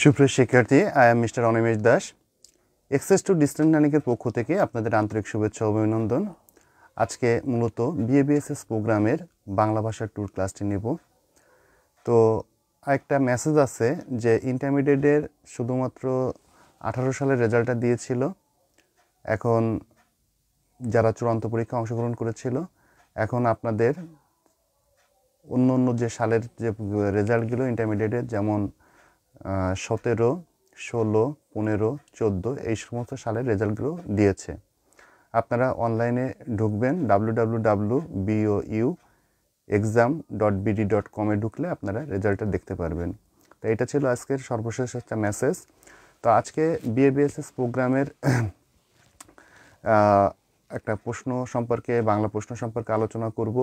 সুপ্রিয় শিক্ষার্থী, I am mister Animesh Das. Access to distance লার্নিংয়ের পক্ষ থেকে আপনাদের আন্তরিক শুভেচ্ছা ও অভিনন্দন। আজকে মূলত বিএবিএসএস প্রোগ্রামের বাংলা ভাষার ট্যুর ক্লাসটি নেব। তো একটা মেসেজ আছে যে ইন্টারমিডিয়েটের শুধুমাত্র 18 সালের রেজাল্টটা দিয়েছিল। এখন যারা চূড়ান্ত পরীক্ষা অংশগ্রহণ করেছিল, এখন আপনাদের অন্য যে সালের যে রেজাল্টগুলো ইন্টারমিডিয়েটের, যেমন 17, 16, 15, 14 এই সমস্ত সালের রেজাল্টগুলো দিয়েছে। আপনারা অনলাইনে ঢুকবেন, www.bouexam.bd.com ঢুকলে আপনারা রেজাল্টটা দেখতে পারবেন। তো এটা ছিল আজকের সর্বশেষ একটা মেসেজ। তো আজকে বিএবিএসএস প্রোগ্রামের একটা প্রশ্ন সম্পর্কে, বাংলা প্রশ্ন সম্পর্কে আলোচনা করব।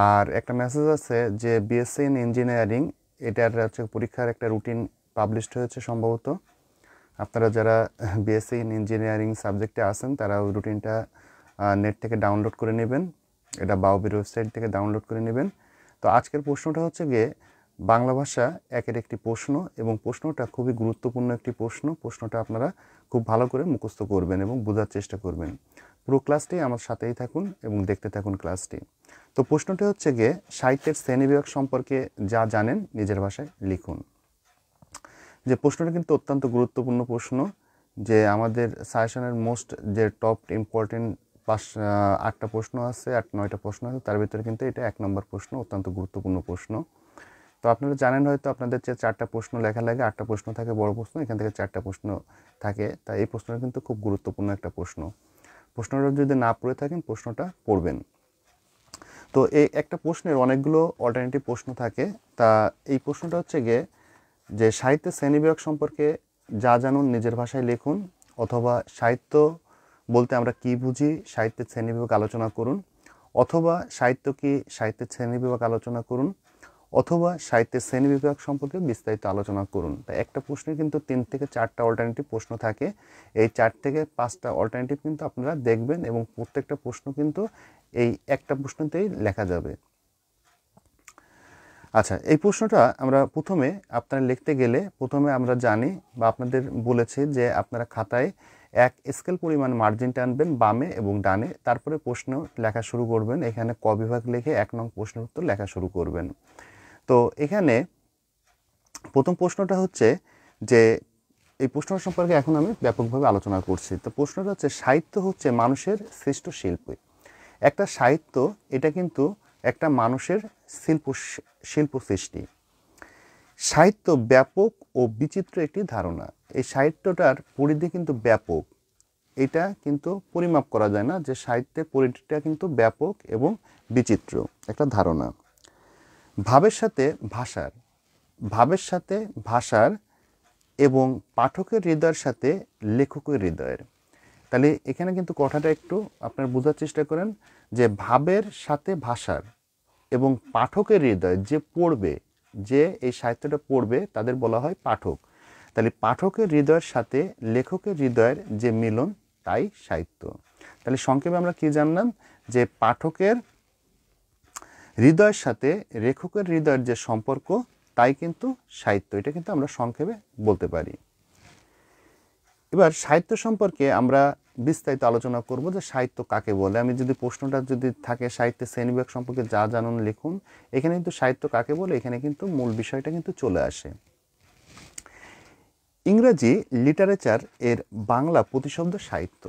আর একটা মেসেজ আছে যে বিএসসি ইন ইঞ্জিনিয়ারিং, এটার হচ্ছে পরীক্ষার একটা রুটিন পাবলিশড হয়েছে সম্ভবত। আপনারা যারা বিএসসি ইন ইঞ্জিনিয়ারিং সাবজেক্টে আছেন তারা ওই রুটিনটা নেট থেকে ডাউনলোড করে নেবেন, এটা বাউবির ওয়েবসাইট থেকে ডাউনলোড করে নেবেন। তো আজকের প্রশ্নটা হচ্ছে গিয়ে বাংলা ভাষা একের একটি প্রশ্ন, এবং প্রশ্নটা খুবই গুরুত্বপূর্ণ একটি প্রশ্ন। প্রশ্নটা আপনারা খুব ভালো করে মুখস্থ করবেন এবং বোঝার চেষ্টা করবেন। পুরো ক্লাসটি আমার সাথেই থাকুন এবং দেখতে থাকুন ক্লাসটি। তো প্রশ্নটি হচ্ছে গিয়ে সাহিত্যের শ্রেণীবিভাগ সম্পর্কে যা জানেন নিজের ভাষায় লিখুন। যে প্রশ্নটা কিন্তু অত্যন্ত গুরুত্বপূর্ণ প্রশ্ন, যে আমাদের সাজেশনের মোস্ট যে টপ ইম্পর্টেন্ট 8টা প্রশ্ন আছে, 8-9টা প্রশ্ন আছে, তার ভিতরে কিন্তু এটা 1 নম্বর প্রশ্ন, অত্যন্ত গুরুত্বপূর্ণ প্রশ্ন। তো আপনারা জানেন হয়তো আপনাদের যে 4টা প্রশ্ন লেখা লাগে, 8টা প্রশ্ন থাকে বড় প্রশ্ন, এখান থেকে 4টা প্রশ্ন থাকে। তাই এই প্রশ্নটা কিন্তু খুব গুরুত্বপূর্ণ একটা প্রশ্ন। প্রশ্নটা যদি না পড়ে থাকেন, প্রশ্নটা পড়বেন। তো এই একটা প্রশ্নের অনেকগুলো অল্টারনেটিভ প্রশ্ন থাকে। তা এই প্রশ্নটা হচ্ছে গিয়ে যে সাহিত্যের শ্রেণীবিভাগ সম্পর্কে যা জানুন নিজের ভাষায় লিখুন, অথবা সাহিত্য বলতে আমরা কি বুঝি সাহিত্যের শ্রেণীবিভাগ আলোচনা করুন, অথবা সাহিত্য কি সাহিত্যের শ্রেণীবিভাগ আলোচনা করুন, অথবা সাহিত্যের শ্রেণীবিভাগ সম্পর্কে বিস্তারিত আলোচনা করুন। তাই একটা প্রশ্নে কিন্তু 3 থেকে 4টা অল্টারনেটিভ প্রশ্ন থাকে। এই 4 থেকে 5টা অল্টারনেটিভ কিন্তু আপনারা দেখবেন, এবং প্রত্যেকটা প্রশ্ন কিন্তু এই একটা প্রশ্নতেই লেখা যাবে। আচ্ছা, এই প্রশ্নটা আমরা প্রথমে আপনারা লিখতে গেলে প্রথমে আমরা জানি বা আপনাদের বলেছি যে আপনারা খাতায় 1 স্কেল পরিমাণ মার্জিন টানবেন বামে এবং ডানে, তারপরে প্রশ্ন লেখা শুরু করবেন। এখানে ক বিভাগ লিখে 1 নং প্রশ্নের উত্তর লেখা শুরু করবেন। তো এখানে প্রথম প্রশ্নটা হচ্ছে যে এই প্রশ্নটা সম্পর্কে এখন আমি ব্যাপকভাবে আলোচনা করছি। তো প্রশ্নটা হচ্ছে, সাহিত্য হচ্ছে মানুষের সৃষ্ট শিল্প। একটা সাহিত্য, এটা কিন্তু একটা মানুষের শিল্প সৃষ্টি। সাহিত্য ব্যাপক ও বিচিত্র একটি ধারণা। এই সাহিত্যটার পরিধি কিন্তু ব্যাপক, এটা কিন্তু পরিমাপ করা যায় না, যে সাহিত্যের পরিধিটা কিন্তু ব্যাপক এবং বিচিত্র একটা ধারণা। ভাবের সাথে ভাষার এবং পাঠকের হৃদয়ের সাথে লেখকের হৃদয়ের। তাহলে এখানে কিন্তু কথাটা একটু আপনারা বোঝার চেষ্টা করেন, যে ভাবের সাথে ভাষার এবং পাঠকের হৃদয়, যে পড়বে, যে এই সাহিত্যটা পড়বে তাদের বলা হয় পাঠক। তাহলে পাঠকের হৃদয়ের সাথে লেখকের হৃদয়ের যে মিলন, তাই সাহিত্য। তাহলে সংক্ষেপে আমরা কি জানলাম, যে পাঠকের হৃদয়ের সাথে লেখকের হৃদয়ের যে সম্পর্ক, তাই কিন্তু সাহিত্য। এটা কিন্তু আমরা সংক্ষেপে বলতে পারি। এবার সাহিত্য সম্পর্কে আমরা বিস্তারিত আলোচনা করব, যে সাহিত্য কাকে বলে। আমি যদি প্রশ্নটা যদি থাকে সাহিত্যের শ্রেণীবিভাগ সম্পর্কে যা জানুন লিখুন, এখানে কিন্তু সাহিত্য কাকে বলে, এখানে কিন্তু মূল বিষয়টা কিন্তু চলে আসে। ইংরেজি লিটারেচার এর বাংলা প্রতিশব্দ সাহিত্য।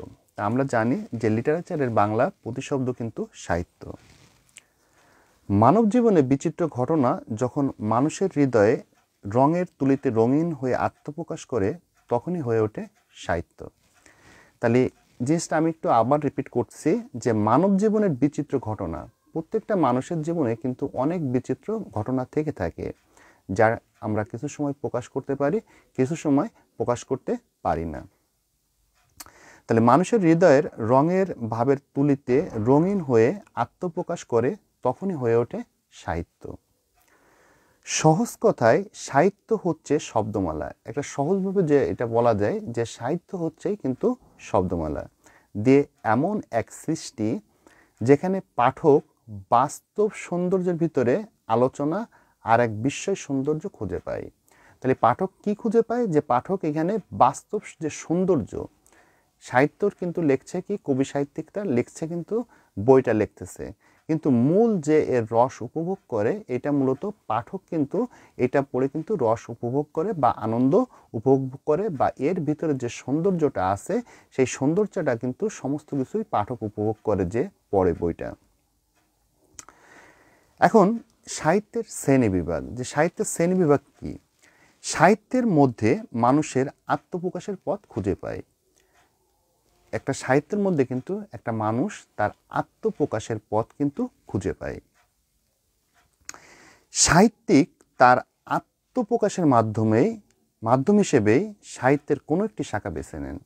আমরা জানি যে লিটারেচারের বাংলা প্রতিশব্দ কিন্তু সাহিত্য। মানব জীবনে বিচিত্র ঘটনা যখন মানুষের হৃদয়ে রঙের তুলিতে রঙিন হয়ে আত্মপ্রকাশ করে, তখনই হয়ে ওঠে সাহিত্য। তাহলে জিনিসটা আমি একটু আবার রিপিট করছি, যে মানব জীবনের বিচিত্র ঘটনা, প্রত্যেকটা মানুষের জীবনে কিন্তু অনেক বিচিত্র ঘটনা থেকে থাকে, যা আমরা কিছু সময় প্রকাশ করতে পারি, কিছু সময় প্রকাশ করতে পারি না। তাহলে মানুষের হৃদয়ের রঙের ভাবের তুলিতে রঙিন হয়ে আত্মপ্রকাশ করে, তখনই হয়ে ওঠে সাহিত্য। সহজ কথায় সাহিত্য হচ্ছে শব্দমালা। একটা সহজভাবে যে এটা বলা যায়, যে সাহিত্য হচ্ছেই কিন্তু শব্দমালা দিয়ে এমন এক সৃষ্টি, যেখানে পাঠক বাস্তব সৌন্দর্যের ভিতরে আলোচনা আর এক বিস্ময় সৌন্দর্য খুঁজে পায়। তো তাহলে পাঠক কি খুঁজে পায়, যে পাঠক এখানে বাস্তব যে সৌন্দর্য, সাহিত্যর কিন্তু লিখছে কি, কবি সাহিত্যিকটা লিখছে কিন্তু বইটা লিখতেছে, কিন্তু মূল যে এর রস উপভোগ করে এটা মূলত পাঠক কিন্তু এটা পড়ে কিন্তু রস উপভোগ করে বা আনন্দ উপভোগ করে, বা এর ভিতরে যে সৌন্দর্যটা আছে সেই সৌন্দর্যটা কিন্তু সমস্ত কিছুই পাঠক উপভোগ করে যে পড়ে বইটা। এখন সাহিত্যের শ্রেণীবিভাগ, যে সাহিত্যের শ্রেণীবিভাগ কি, সাহিত্যের মধ্যে মানুষের আত্মপ্রকাশের পথ খুঁজে পায়। একটা সাহিত্যের মধ্যে কিন্তু একটা মানুষ তার আত্মপ্রকাশের পথ কিন্তু খুঁজে পায়। সাহিত্যিক তার আত্মপ্রকাশের মাধ্যম হিসেবে সাহিত্যের কোনো একটি শাখা বেছে নেন।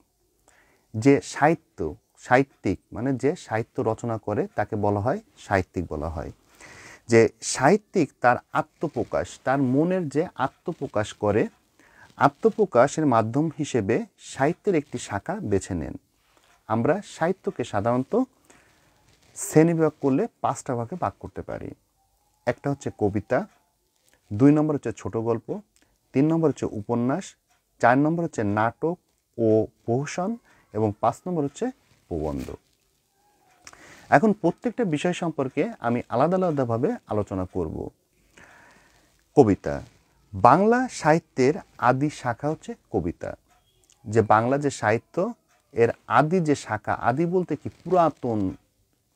যে সাহিত্যিক মানে যে সাহিত্য রচনা করে তাকে বলা হয় সাহিত্যিক বলা হয়। যে সাহিত্যিক তার আত্মপ্রকাশ, তার মনের যে আত্মপ্রকাশ করে, আত্মপ্রকাশের মাধ্যম হিসেবে সাহিত্যের একটি শাখা বেছে নেন। আমরা সাহিত্যকে সাধারণত শ্রেণীবিভাগ করলে 5টা ভাগে ভাগ করতে পারি। একটা হচ্ছে কবিতা, 2 নম্বর হচ্ছে ছোট গল্প, 3 নম্বর হচ্ছে উপন্যাস, 4 নম্বর হচ্ছে নাটক ও প্রহসন, এবং 5 নম্বর হচ্ছে প্রবন্ধ। এখন প্রত্যেকটা বিষয় সম্পর্কে আমি আলাদা আলাদাভাবে আলোচনা করব। কবিতা, বাংলা সাহিত্যের আদি শাখা হচ্ছে কবিতা। যে বাংলা যে সাহিত্য এর আদি যে শাখা, আদি বলতে কি পুরাতন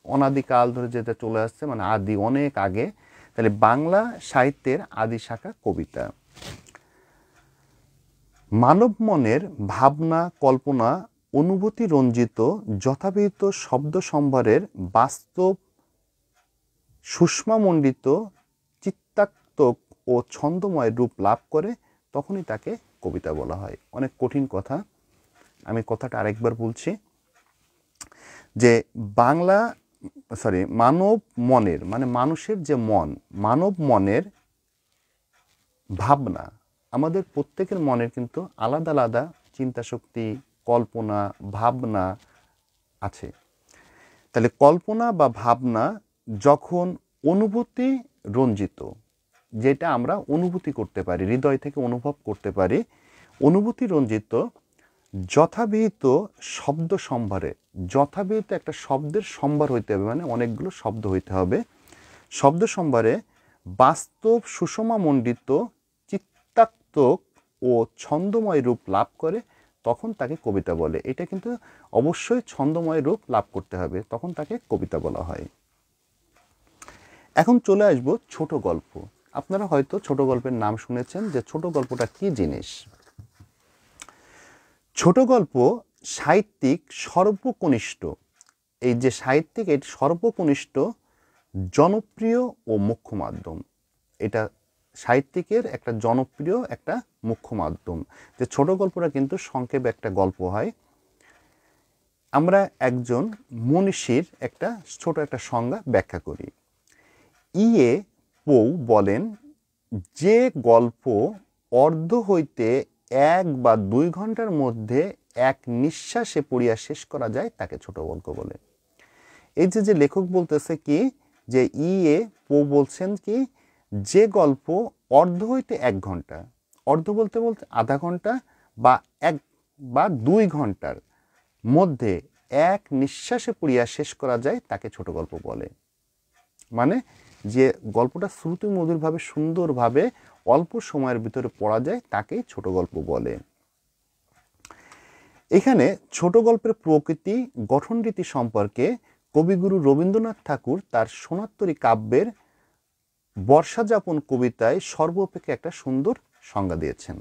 অনাদিকাল ধরে যেটা চলে আসছে, মানে আদি অনেক আগে, তাহলে বাংলা সাহিত্যের আদি শাখা কবিতা। মানব মনের ভাবনা, কল্পনা, অনুভূতি রঞ্জিত যথাবিহিত শব্দ সম্ভারের বাস্তব সুষমামণ্ডিত চিত্তাত্মক ও ছন্দময় রূপ লাভ করে, তখনই তাকে কবিতা বলা হয়। অনেক কঠিন কথা, আমি কথাটা আরেকবার বলছি। যে মানব মনের মানে মানুষের যে মন, মানব মনের ভাবনা, আমাদের প্রত্যেকের মনের কিন্তু আলাদা আলাদা চিন্তা শক্তি, কল্পনা, ভাবনা আছে। তাহলে কল্পনা বা ভাবনা যখন অনুভূতি রঞ্জিত, যেটা আমরা অনুভূতি করতে পারি, হৃদয় থেকে অনুভব করতে পারি, অনুভূতি রঞ্জিত যথাবিহিত শব্দ সম্ভারে, যথাবিহিত একটা শব্দের সম্ভার হইতে হবে, মানে অনেকগুলো শব্দ হইতে হবে, শব্দ সম্ভারে বাস্তব সুষমামণ্ডিত চিত্তাত্মক ও ছন্দময় রূপ লাভ করে, তখন তাকে কবিতা বলে। এটা কিন্তু অবশ্যই ছন্দময় রূপ লাভ করতে হবে, তখন তাকে কবিতা বলা হয়। এখন চলে আসবো ছোট গল্প। আপনারা হয়তো ছোট গল্পের নাম শুনেছেন, যে ছোট গল্পটা কি জিনিস। ছোট গল্প সাহিত্যিক সর্বকনিষ্ঠ, এই যে সাহিত্যিক এর সর্বকনিষ্ঠ জনপ্রিয় ও মুখ্য মাধ্যম। এটা সাহিত্যিকের একটা জনপ্রিয় একটা মুখ্য মাধ্যম। যে ছোট গল্পটা কিন্তু সংক্ষেপে একটা গল্প হয়। আমরা একজন মনীষীর একটা ছোট একটা সংজ্ঞা ব্যাখ্যা করি। ইয়ে পৌ বলেন, যে গল্প অর্ধ হইতে 1 বা 2 ঘন্টার মধ্যে এক নিঃশ্বাসে পড়িয়া শেষ করা যায় তাকে ছোট গল্প বলে। এই যে লেখক বলতেছে কি, যে ইয়ে পৌ বলছেন কি, যে গল্প অর্ধ হইতে 1 ঘন্টা, অর্ধ বলতে আধা ঘন্টা বা 1 বা 2 ঘন্টার মধ্যে এক নিঃশ্বাসে পড়িয়া শেষ করা যায় তাকে ছোট গল্প বলে। মানে যে গল্পটা শ্রুতি মধুরভাবে সুন্দরভাবে অল্প সময়ের ভিতরে পড়া যায় তাকেই ছোট গল্প বলে। এখানে ছোট গল্পের প্রকৃতি, গঠন রীতি সম্পর্কে কবিগুরু রবীন্দ্রনাথ ঠাকুর তার সোনারতরী কাব্যের বর্ষাযাপন কবিতায় সর্বাপেক্ষা একটা সুন্দর সংজ্ঞা দিয়েছেন।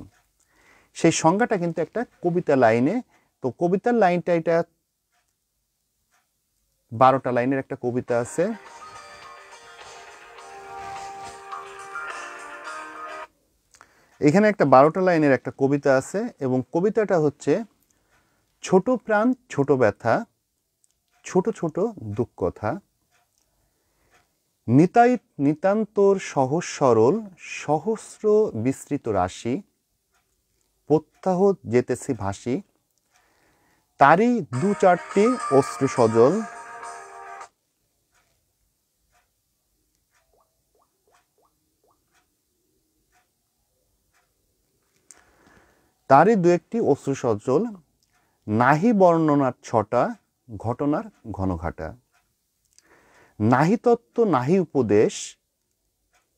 সেই সংজ্ঞাটা কিন্তু একটা কবিতা লাইনে, তো কবিতার লাইনটা এটা 12টা লাইনের একটা কবিতা আছে। এখানে একটা 12টা লাইনের একটা কবিতা আছে, এবং কবিতাটা হচ্ছে, ছোট প্রাণ ছোট ব্যথা, ছোট ছোট দুঃখ কথা, নিতান্তর সহজ সরল সহস্র বিস্তৃত রাশি, প্রত্যাহ যেতেছি ভাসি, তারই 2-4টি অশ্রু সজল, তারই দু একটি অশ্রু সজল, নাহি বর্ণনার ছটা, ঘটনার ঘনঘাটা। নাহি তত্ত্ব নাহি উপদেশ,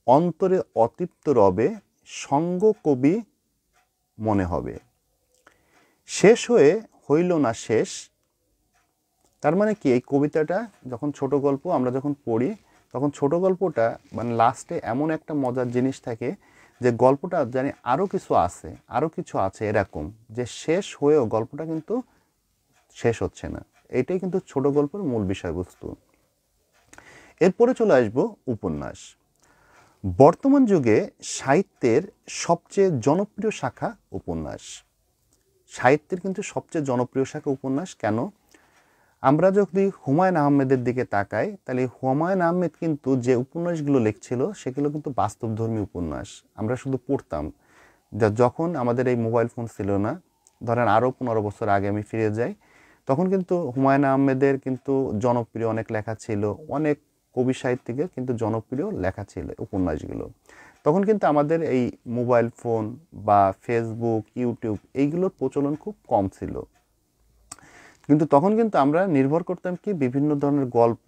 অন্তরে অতৃপ্ত রবে, সঙ্গ কবি মনে হবে। শেষ হয়ে হইল না শেষ। তার মানে কি, এই কবিতাটা যখন ছোট গল্প আমরা যখন পড়ি তখন ছোট গল্পটা মানে লাস্টে এমন একটা মজার জিনিস থাকে যে গল্পটা জানি আরও কিছু আছে এরকম, যে শেষ হয়েও গল্পটা কিন্তু শেষ হচ্ছে না। এটাই কিন্তু ছোট গল্পের মূল বিষয়বস্তু। এরপরে চলে আসবো উপন্যাস। বর্তমান যুগে সাহিত্যের সবচেয়ে জনপ্রিয় শাখা উপন্যাস। সাহিত্যের কিন্তু সবচেয়ে জনপ্রিয় শাখা উপন্যাস। কেন? আমরা যদি হুমায়ুন আহমেদের দিকে তাকাই তাহলে হুমায়ুন আহমেদ কিন্তু যে উপন্যাসগুলো লিখছিল সেগুলো কিন্তু বাস্তবধর্মী উপন্যাস। আমরা শুধু পড়তাম। যখন আমাদের এই মোবাইল ফোন ছিল না, ধরেন আরও 15 বছর আগে আমি ফিরে যাই, তখন কিন্তু হুমায়ুন আহমেদের কিন্তু জনপ্রিয় অনেক লেখা ছিল, অনেক কবি সাহিত্যিকের কিন্তু জনপ্রিয় লেখা ছিল উপন্যাসগুলো। তখন কিন্তু আমাদের এই মোবাইল ফোন বা ফেসবুক, ইউটিউব এইগুলোর প্রচলন খুব কম ছিল। কিন্তু তখন কিন্তু আমরা নির্ভর করতাম কি বিভিন্ন ধরনের গল্প,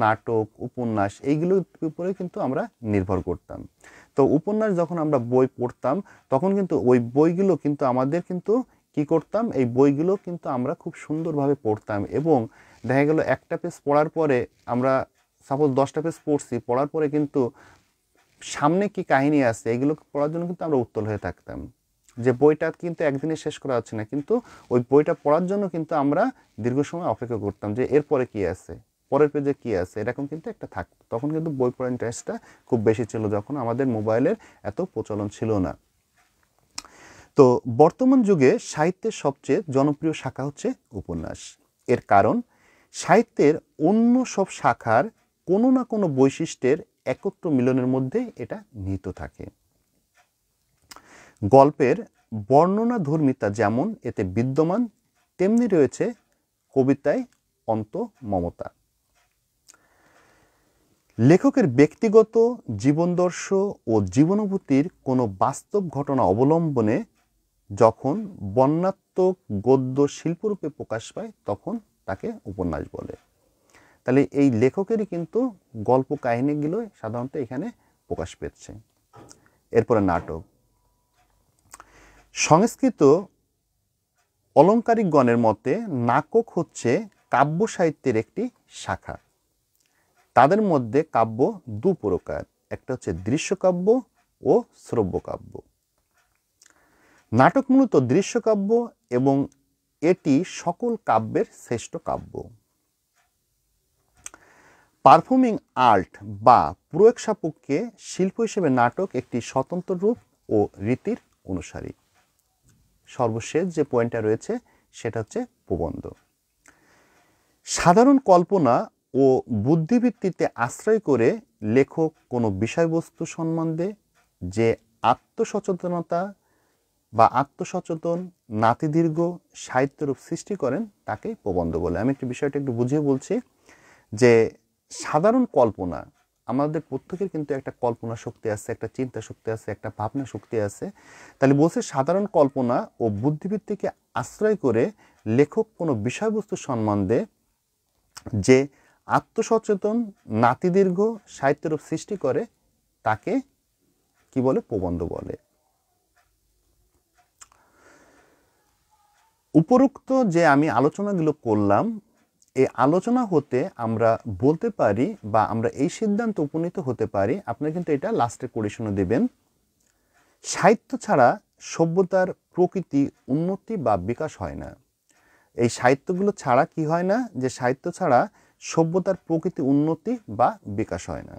নাটক, উপন্যাস এইগুলোর উপরে কিন্তু আমরা নির্ভর করতাম। তো উপন্যাস যখন আমরা বই পড়তাম তখন কিন্তু ওই বইগুলো কিন্তু আমাদের কিন্তু কি করতাম, এই বইগুলো কিন্তু আমরা খুব সুন্দরভাবে পড়তাম এবং দেখা গেল একটা পেজ পড়ার পরে আমরা সাপোজ 10টা পেজ পড়ছি, পড়ার পরে কিন্তু সামনে কি কাহিনী আছে এগুলো পড়ার জন্য কিন্তু আমরা উত্তল হয়ে থাকতাম। যে বইটা কিন্তু একদিনে শেষ করা যাচ্ছে না, কিন্তু ওই বইটা পড়ার জন্য কিন্তু আমরা দীর্ঘ সময় অপেক্ষা করতাম যে এরপরে কি আছে, পরের পেজে কি আছে, এরকম কিন্তু একটা থাকতো। তখন কিন্তু বই পড়ার ইন্টারেস্টটা খুব বেশি ছিল যখন আমাদের মোবাইলের এত প্রচলন ছিল না। তো বর্তমান যুগে সাহিত্যের সবচেয়ে জনপ্রিয় শাখা হচ্ছে উপন্যাস। এর কারণ সাহিত্যের অন্য সব শাখার কোনো না কোনো বৈশিষ্ট্যের একত্র মিলনের মধ্যে এটা নিহিত থাকে। গল্পের বর্ণনাধর্মিতা যেমন এতে বিদ্যমান, তেমনি রয়েছে কবিতায় অন্তমমতা। লেখকের ব্যক্তিগত জীবনদর্শ ও জীবনানুভূতির কোনো বাস্তব ঘটনা অবলম্বনে যখন বর্ণনাত্মক গদ্য শিল্পরূপে প্রকাশ পায় তখন তাকে উপন্যাস বলে। তাহলে এই লেখকেরই কিন্তু গল্প কাহিনীগুলো সাধারণত এখানে প্রকাশ পেয়েছে। এরপরে নাটক। সংস্কৃত অলংকারিকগণের মতে নাটক হচ্ছে কাব্য সাহিত্যের একটি শাখা। তাদের মধ্যে কাব্য দু প্রকার, একটা হচ্ছে দৃশ্যকাব্য ও শ্রব্যকাব্য। নাটক মূলত দৃশ্যকাব্য এবং এটি সকল কাব্যের শ্রেষ্ঠ কাব্য। পারফর্মিং আর্ট বা প্রয়োগ সাপেক্ষে শিল্প হিসেবে নাটক একটি স্বতন্ত্র রূপ ও রীতির অনুসারী। সর্বশেষ যে পয়েন্টটা রয়েছে সেটা হচ্ছে প্রবন্ধ। সাধারণ কল্পনা ও বুদ্ধিবৃত্তিতে আশ্রয় করে লেখক কোনো বিষয়বস্তু সম্বন্ধে যে আত্মসচেতনতা বা আত্মসচেতন নাতিদীর্ঘ সাহিত্যরূপ সৃষ্টি করেন তাকে প্রবন্ধ বলে। আমি একটু বিষয়টা একটু বুঝিয়ে বলছি যে সাধারণ কল্পনা, আমাদের প্রত্যেকের কিন্তু একটা কল্পনা শক্তি আছে, একটা চিন্তা শক্তি আছে, একটা ভাবনা শক্তি আছে। তাহলে বলছে সাধারণ কল্পনা ও বুদ্ধিবৃত্তিকে আশ্রয় করে লেখক কোনো বিষয়বস্তু সম্বন্ধে যে আত্মসচেতন নাতিদীর্ঘ সাহিত্যরূপ সৃষ্টি করে তাকে কি বলে? প্রবন্ধ বলে। উপরোক্ত যে আমি আলোচনাগুলো করলাম, এই আলোচনা হতে আমরা বলতে পারি বা আমরা এই সিদ্ধান্ত উপনীত হতে পারি, আপনারা কিন্তু এটা লাস্টে কোরেশনে দেবেন, সাহিত্য ছাড়া সভ্যতার প্রকৃতি উন্নতি বা বিকাশ হয় না। এই সাহিত্যগুলো ছাড়া কি হয় না? যে সাহিত্য ছাড়া সভ্যতার প্রকৃতি উন্নতি বা বিকাশ হয় না।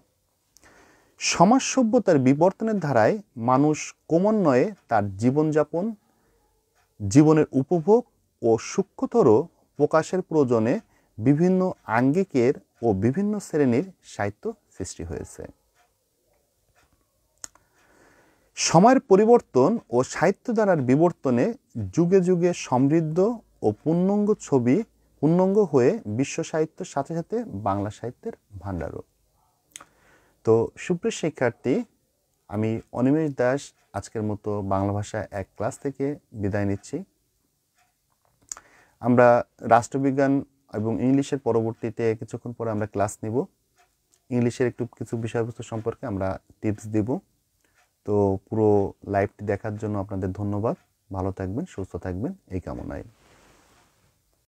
সমাজ সভ্যতার বিবর্তনের ধারায় মানুষ ক্রমান্বয়ে তার জীবনযাপন, জীবনের উপভোগ ও সূক্ষ্মতর প্রকাশের প্রয়োজনে বিভিন্ন আঙ্গিকের ও বিভিন্ন শ্রেণীর সাহিত্য সৃষ্টি হয়েছে। সময়ের পরিবর্তন ও সাহিত্য ধারার বিবর্তনে যুগে যুগে সমৃদ্ধ ও পূর্ণাঙ্গ হয়ে বিশ্ব সাহিত্যের সাথে সাথে বাংলা সাহিত্যের ভাণ্ডারও। তো সুপ্রিয় শিক্ষার্থী, আমি অনিমেষ দাস আজকের মতো বাংলা ভাষা 1 ক্লাস থেকে বিদায় নিচ্ছি। আমরা রাষ্ট্রবিজ্ঞান এবং ইংলিশের পরবর্তীতে কিছুক্ষণ পরে আমরা ক্লাস নিব। ইংলিশের কিছু বিষয়বস্তু সম্পর্কে আমরা টিপস দিব। তো পুরো লাইভটি দেখার জন্য আপনাদের ধন্যবাদ। ভালো থাকবেন, সুস্থ থাকবেন এই কামনায়।